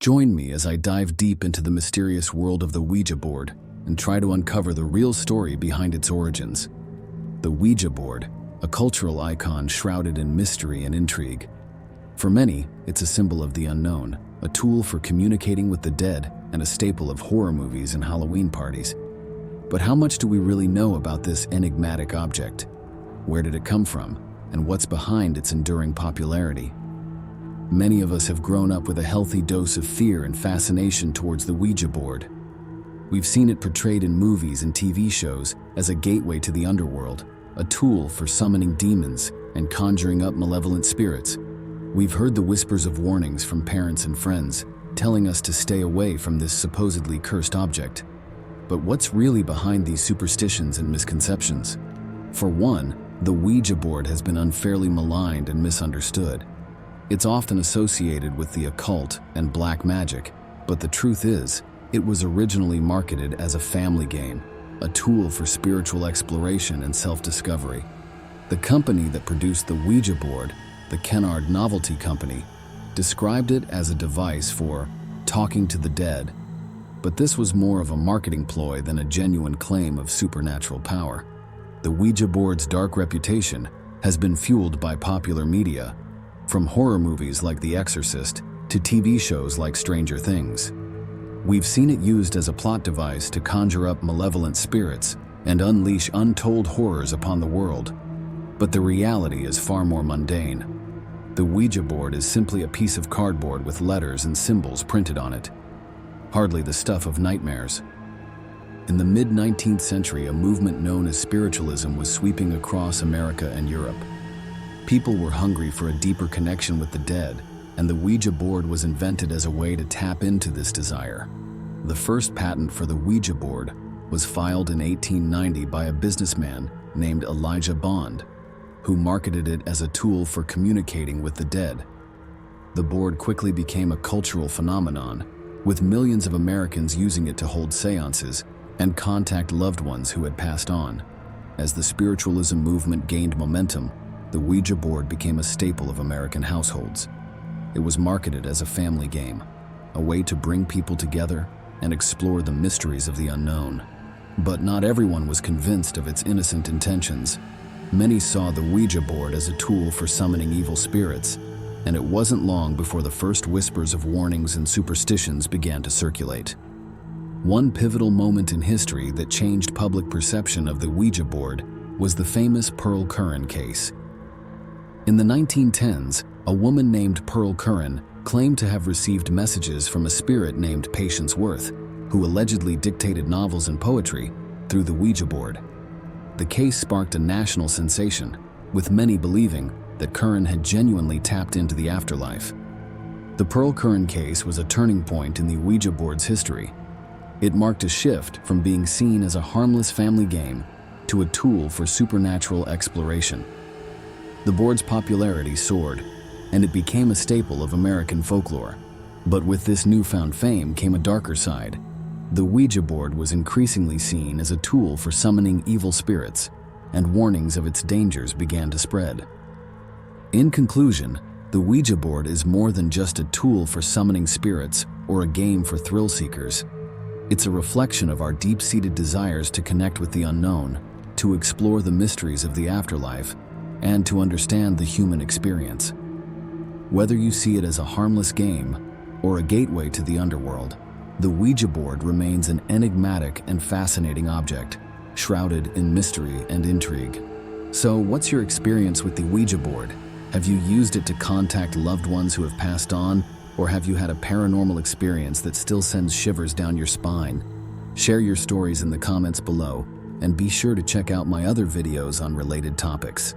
Join me as I dive deep into the mysterious world of the Ouija board and try to uncover the real story behind its origins. The Ouija board, a cultural icon shrouded in mystery and intrigue. For many, it's a symbol of the unknown, a tool for communicating with the dead, and a staple of horror movies and Halloween parties. But how much do we really know about this enigmatic object? Where did it come from, and what's behind its enduring popularity? Many of us have grown up with a healthy dose of fear and fascination towards the Ouija board. We've seen it portrayed in movies and TV shows as a gateway to the underworld, a tool for summoning demons and conjuring up malevolent spirits. We've heard the whispers of warnings from parents and friends, telling us to stay away from this supposedly cursed object. But what's really behind these superstitions and misconceptions? For one, the Ouija board has been unfairly maligned and misunderstood. It's often associated with the occult and black magic, but the truth is, it was originally marketed as a family game, a tool for spiritual exploration and self-discovery. The company that produced the Ouija board, the Kennard Novelty Company, described it as a device for talking to the dead, but this was more of a marketing ploy than a genuine claim of supernatural power. The Ouija board's dark reputation has been fueled by popular media, from horror movies like The Exorcist to TV shows like Stranger Things. We've seen it used as a plot device to conjure up malevolent spirits and unleash untold horrors upon the world. But the reality is far more mundane. The Ouija board is simply a piece of cardboard with letters and symbols printed on it. Hardly the stuff of nightmares. In the mid-19th century, a movement known as spiritualism was sweeping across America and Europe. People were hungry for a deeper connection with the dead, and the Ouija board was invented as a way to tap into this desire. The first patent for the Ouija board was filed in 1890 by a businessman named Elijah Bond, who marketed it as a tool for communicating with the dead. The board quickly became a cultural phenomenon, with millions of Americans using it to hold seances and contact loved ones who had passed on. As the spiritualism movement gained momentum, the Ouija board became a staple of American households. It was marketed as a family game, a way to bring people together and explore the mysteries of the unknown. But not everyone was convinced of its innocent intentions. Many saw the Ouija board as a tool for summoning evil spirits, and it wasn't long before the first whispers of warnings and superstitions began to circulate. One pivotal moment in history that changed public perception of the Ouija board was the famous Pearl Curran case. In the 1910s, a woman named Pearl Curran claimed to have received messages from a spirit named Patience Worth, who allegedly dictated novels and poetry through the Ouija board. The case sparked a national sensation, with many believing that Curran had genuinely tapped into the afterlife. The Pearl Curran case was a turning point in the Ouija board's history. It marked a shift from being seen as a harmless family game to a tool for supernatural exploration. The board's popularity soared, and it became a staple of American folklore. But with this newfound fame came a darker side. The Ouija board was increasingly seen as a tool for summoning evil spirits, and warnings of its dangers began to spread. In conclusion, the Ouija board is more than just a tool for summoning spirits or a game for thrill seekers. It's a reflection of our deep-seated desires to connect with the unknown, to explore the mysteries of the afterlife, and to understand the human experience. Whether you see it as a harmless game or a gateway to the underworld, the Ouija board remains an enigmatic and fascinating object, shrouded in mystery and intrigue. So, what's your experience with the Ouija board? Have you used it to contact loved ones who have passed on, or have you had a paranormal experience that still sends shivers down your spine? Share your stories in the comments below, and be sure to check out my other videos on related topics.